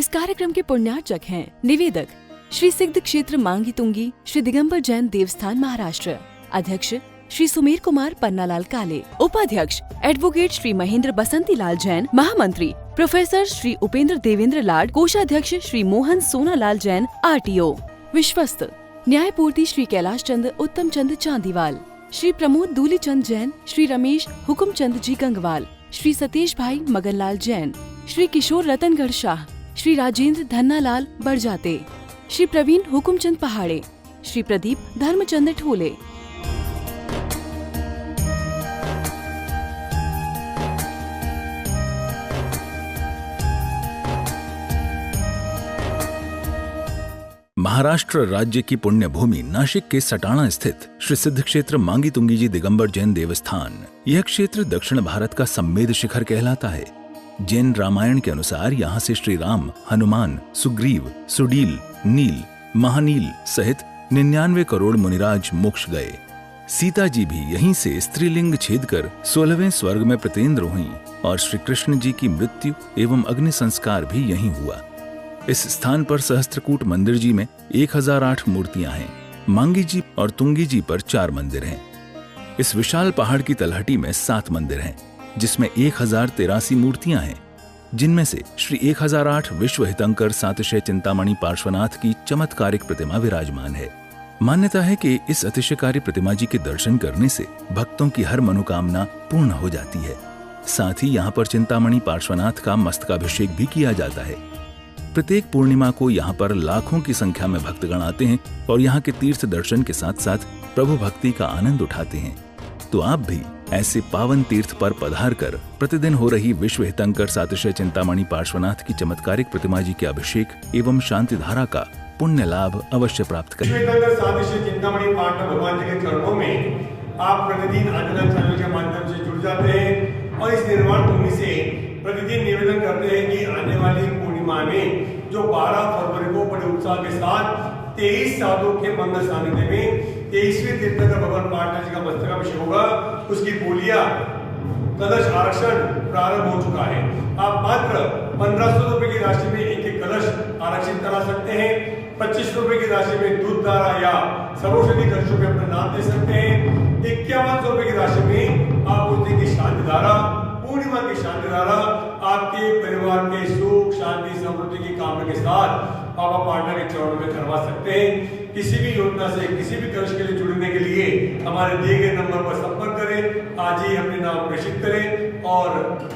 इस कार्यक्रम के पुण्यार्चक हैं निवेदक श्री सिद्ध क्षेत्र मांगी तुंगी श्री दिगंबर जैन देवस्थान महाराष्ट्र, अध्यक्ष श्री सुमेर कुमार पन्नालाल काले, उपाध्यक्ष एडवोकेट श्री महेंद्र बसंती लाल जैन, महामंत्री प्रोफेसर श्री उपेंद्र देवेंद्र लाड, कोषाध्यक्ष श्री मोहन सोनालाल जैन RTO, विश्वस्त न्यायपूर्ति श्री कैलाश चंद उत्तम चंद चांदीवाल, श्री प्रमोद दूली चंद जैन, श्री रमेश हुकुम चंद जी गंगवाल, श्री सतीश भाई मगनलाल जैन, श्री किशोर रतनगढ़ शाह, श्री राजेंद्र धन्नालाल बड़जाते, श्री प्रवीण हुकुमचंद पहाड़े, श्री प्रदीप धर्मचंद ठोले। महाराष्ट्र राज्य की पुण्य भूमि नाशिक के सटाणा स्थित श्री सिद्ध क्षेत्र मांगी तुंगी जी दिगंबर जैन देवस्थान, यह क्षेत्र दक्षिण भारत का सम्मेद शिखर कहलाता है। जैन रामायण के अनुसार यहाँ से श्री राम, हनुमान, सुग्रीव, सुडील, नील, महानील सहित 99 करोड़ मुनिराज मोक्ष गए। सीता जी भी यहीं से स्त्रीलिंग छेद कर 16वें स्वर्ग में प्रतिन्द्र हुई और श्री कृष्ण जी की मृत्यु एवं अग्नि संस्कार भी यहीं हुआ। इस स्थान पर सहस्त्रकूट मंदिर जी में 1008 मूर्तियां हैं। मांगी जी और तुंगी जी पर 4 मंदिर हैं। इस विशाल पहाड़ की तलहटी में 7 मंदिर हैं, जिसमें 1083 मूर्तियां हैं, जिनमें से श्री 1008 विश्व हितंकर सातिशय चिंतामणि पार्श्वनाथ की चमत्कारिक प्रतिमा विराजमान है। मान्यता है कि इस अतिशयकारी प्रतिमा जी के दर्शन करने से भक्तों की हर मनोकामना पूर्ण हो जाती है। साथ ही यहाँ पर चिंतामणि पार्श्वनाथ का मस्तकाभिषेक भी किया जाता है। प्रत्येक पूर्णिमा को यहाँ पर लाखों की संख्या में भक्तगण आते हैं और यहाँ के तीर्थ दर्शन के साथ साथ प्रभु भक्ति का आनंद उठाते हैं। तो आप भी ऐसे पावन तीर्थ पर पधार कर प्रतिदिन हो रही विश्व हितंकर सातिशय चिंतामणि पार्श्वनाथ की चमत्कारिक प्रतिमा जी के अभिषेक एवं शांति धारा का पुण्य लाभ अवश्य प्राप्त करें। सातिशय चिंतामणि पार्श्वनाथ भगवान जी के चरणों में आप प्रतिदिन आनंद चैनल के माध्यम से जुड़ जाते हैं और इस निर्वाण भूमि से प्रतिदिन निवेदन करते हैं कि आने वाली पूर्णिमा में जो 12 फरवरी को बड़े उत्साह के साथ 23 साधुओं के मंगल सानिध्य में 23वें तीर्थंकर भगवान पार्श्वनाथ जी का मस्तकाभिषेक होगा, उसकी बोलियां कलश आरक्षण प्रारंभ हो चुका है। आप मात्र 1500 रुपए की राशि में एक कलश आरक्षित करा सकते हैं। 25 रुपए की राशि में दूध धारा या सर्वौषधि कलशों में अपना नाम दे सकते हैं। 5100 रुपए की राशि में आप उस दिन की शांति धारा, पूर्णिमा की शांति धारा आपके परिवार के सुख शांति समृद्धि की कामना के साथ बाबा पार्टनर के चरणों में करवा सकते हैं। किसी भी योजना से किसी भी कलश के लिए जुड़ने के लिए हमारे दिए गए नंबर पर संपर्क करें। आज ही अपने नाम प्रेषित करें और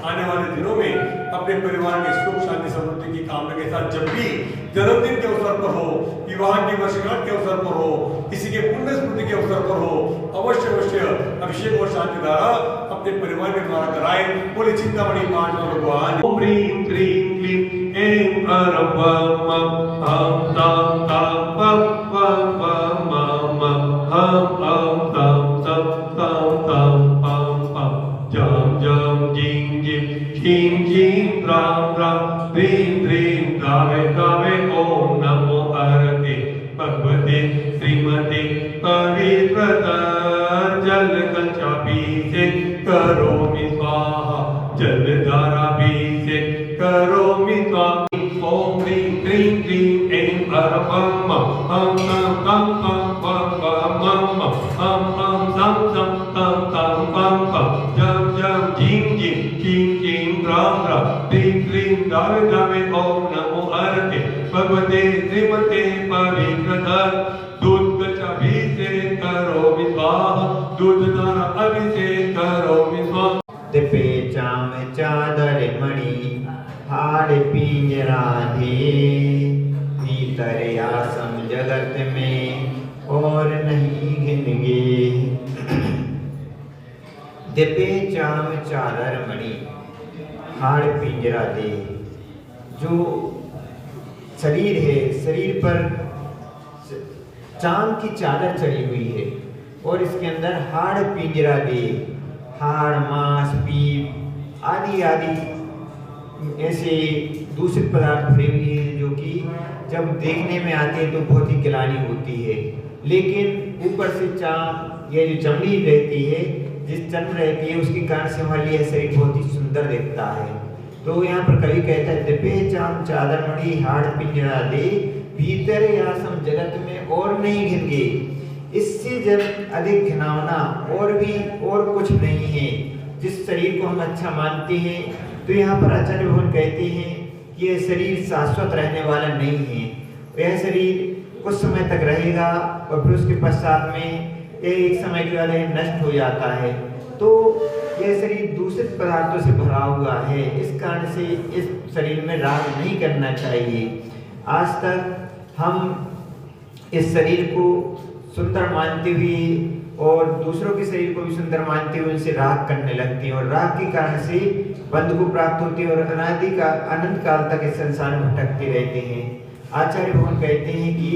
आने वाले दिनों में अपने परिवार के सुख शांति समृद्धि की कामना के साथ जब भी जन्मदिन के अवसर पर हो, विवाह की वर्षगांठ के अवसर पर हो, किसी के पुण्य स्मृति के अवसर पर हो, अवश्य अभिषेक और शांति धारा अपने परिवार के द्वारा कराए। बोले चिंतामणि पार्श्वनाथ भगवान। ओम ह्रीं क्लीं क्लीं ऐं अरं वं मं हं तं तं वं वं वं मं मं हं हं तं तं तं तं पं पं जं जं जिं जिं झीं झीं रां रां ह्रीं ह्रीं गावे गावे ओम नमो हरते भगवते श्रीमते पवित्रता जल कलशाभिषेक करोमि स्वाहा, जल धाराभिषेक करोमि स्वाहा। ओम ह्रीं क्लीं क्लीं ऐं अरं वं मं हं तं तं पं पं पं मं मं हं हं तं तं तं तं पं पं जं जं झीं झीं झीं झीं रां रां ह्रीं ह्रीं गावे गावे ओम नमो हरते भगवते श्रीमते पवित्रता दूध कलशाभिषेक करोमि स्वाहा, दूध धारा अभिषेक करोमि स्वाहा। दिपे चाम चादर मणि हाड़ पिंजरा दे, भीतर आसम जगत में और नहीं घिनगे। दिपे चाम चादर मणि हाड़ पिंजरा दे, जो शरीर है, शरीर पर चांद की चादर चढ़ी हुई है और इसके अंदर हाड़ पिंजरा दे, हाड़ मांस पीप आदि आदि ऐसे दूषित पदार्थ भरे हुए हैं, जो कि जब देखने में आते हैं तो बहुत ही गिलानी होती है। लेकिन ऊपर से चाम ये जो चमड़ी रहती है, जिस चमड़ी रहती है उसके कारण से हमारे लिए शरीर बहुत ही सुंदर दिखता है। तो यहाँ पर कवि कहता है दिपे चाम चादर मणि हाड़ पिंजरा दे, भीतर यासम जगत में और नहीं घिनगे। इससे जब अधिक घिनौना और कुछ नहीं है। जिस शरीर को हम अच्छा मानते हैं, तो यहाँ पर आचार्य भगवान कहते हैं कि यह शरीर शाश्वत रहने वाला नहीं है। यह शरीर कुछ समय तक रहेगा और फिर उसके पश्चात में एक समय के बाद नष्ट हो जाता है। तो यह शरीर दूषित पदार्थों से भरा हुआ है। इस कारण से इस शरीर में राग नहीं करना चाहिए। आज तक हम इस शरीर को सुंदर मानते हुए और दूसरों के शरीर को भी सुंदर मानते हुए उनसे राग करने लगते हैं, और राग के कारण से बंध को प्राप्त होते हैं और अनंत काल तक इस संसार में भटकते रहते हैं। आचार्य भगवान कहते हैं कि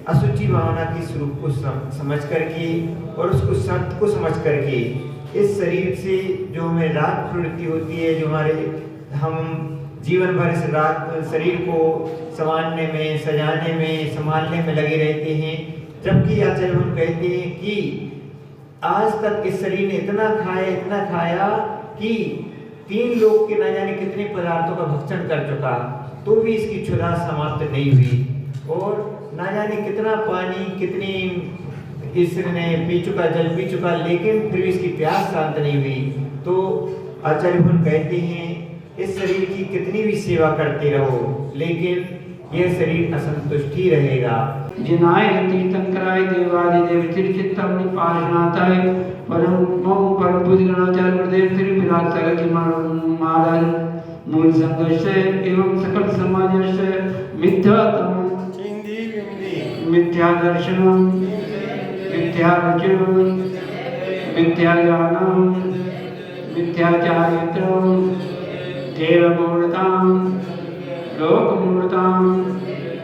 असुचि भावना के स्वरूप को समझ करके और उसको सत्य को समझ करके इस शरीर से जो हमें राग प्रवृत्ति होती है, जो हम जीवन भर इस राग शरीर को संवारने में, सजाने में, संभालने में लगे रहते हैं। जबकि आचार्य भगवान कहते हैं कि आज तक इस शरीर ने इतना खाया कि 3 लोग के न जाने कितने पदार्थों का भक्षण कर चुका, तो भी इसकी क्षुधा समाप्त नहीं हुई। और न जाने कितना पानी, कितनी इसने पी चुका, जल पी चुका, लेकिन फिर भी इसकी प्यास शांत नहीं हुई। तो आचार्य भगवान कहते हैं इस शरीर की कितनी भी सेवा करते रहो, लेकिन यह शरीर असंतुष्ट ही रहेगा। जिनाय तीर्थंकराय देवादिदेव चित्तम निपालनाथाय परम पूज्य गणाचार्य गुरुदेव श्री विराट सागर के महाराज मूल संघर्ष एवं सकल समाजस्य मिथ्या दर्शनम, मिथ्या रुचिरम, मिथ्या ज्ञानम, मिथ्या चारित्रम, देवमूर्ताम, लोकमूर्ताम,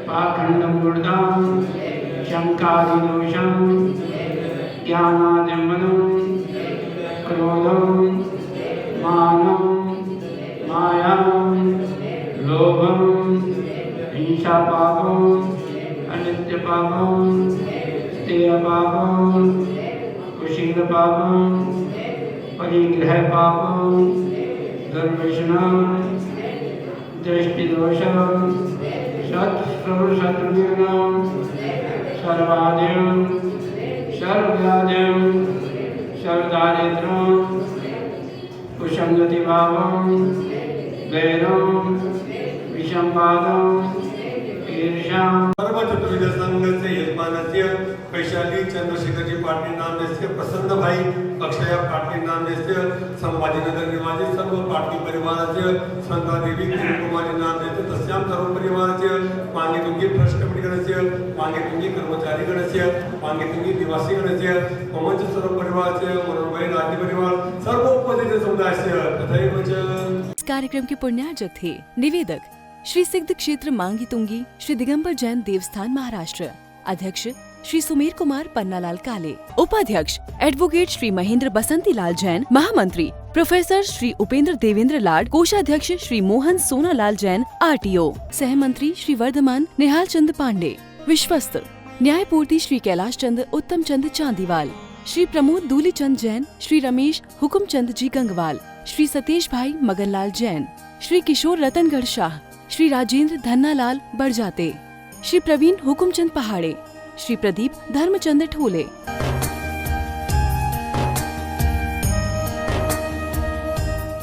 पाखंडमूर्ताम, शंकादिदोषम, ज्ञानादिमदम, क्रोधम, मानम, मायाम, लोभम, हिंसा पापम, अनित्य पापम, स्तेय पापम, कुशील पापम, परिग्रह पापम, दुर्विष्णम, दृष्टिदोषम, शत्रुघ्नम, सर्वाद्यम, सर्वव्याध्यम, सर्वदारिद्र्यम, कुसंगति भावम, वैरम, विषमवादम, ईर्ष्याम। सर्वचतुर्विध संघस्य यजमानस्य वैशाली चंद्रशेखरजी पाटील नामदेस्य, प्रसन्न भाई अक्षया पाटील नामदेस्य, संभाजीनगर निवासी सर्व पाटील परिवारास्य, संतादेवी कुमारी नामदेस्य तस्यां सर्व परिवारास्य, मांगेतुंगी ट्रस्ट कमिटी गणस्य, मांगेतुंगी कर्मचारी गणस्य, मांगेतुंगी निवासी गणस्य, ममच सर्व परिवारास्य, मनोभाई राज्य परिवार सर्व उपस्थित समुदायस्य तथैव च। इस कार्यक्रम के पुण्यार्जक थे निवेदक श्री सिद्ध क्षेत्र मांगी तुंगी श्री दिगंबर जैन देवस्थान महाराष्ट्र, अध्यक्ष श्री सुमेर कुमार पन्नालाल काले, उपाध्यक्ष एडवोकेट श्री महेंद्र बसंती लाल जैन, महामंत्री प्रोफेसर श्री उपेंद्र देवेंद्र लाड, कोषाध्यक्ष श्री मोहन सोनालाल जैन RTO, सहमंत्री श्री वर्धमान निहाल चंद पांडे, विश्वस्त न्यायपूर्ति श्री कैलाश चंद उत्तम चंद चांदीवाल, श्री प्रमोद दूली चंद जैन, श्री रमेश हुकुम चंद जी गंगवाल, श्री सतीश भाई मगनलाल जैन, श्री किशोर रतनगढ़ शाह, श्री राजेंद्र धन्नालाल बड़जाते, श्री प्रवीण हुकुमचंद पहाड़े, श्री प्रदीप धर्मचंद ठोले।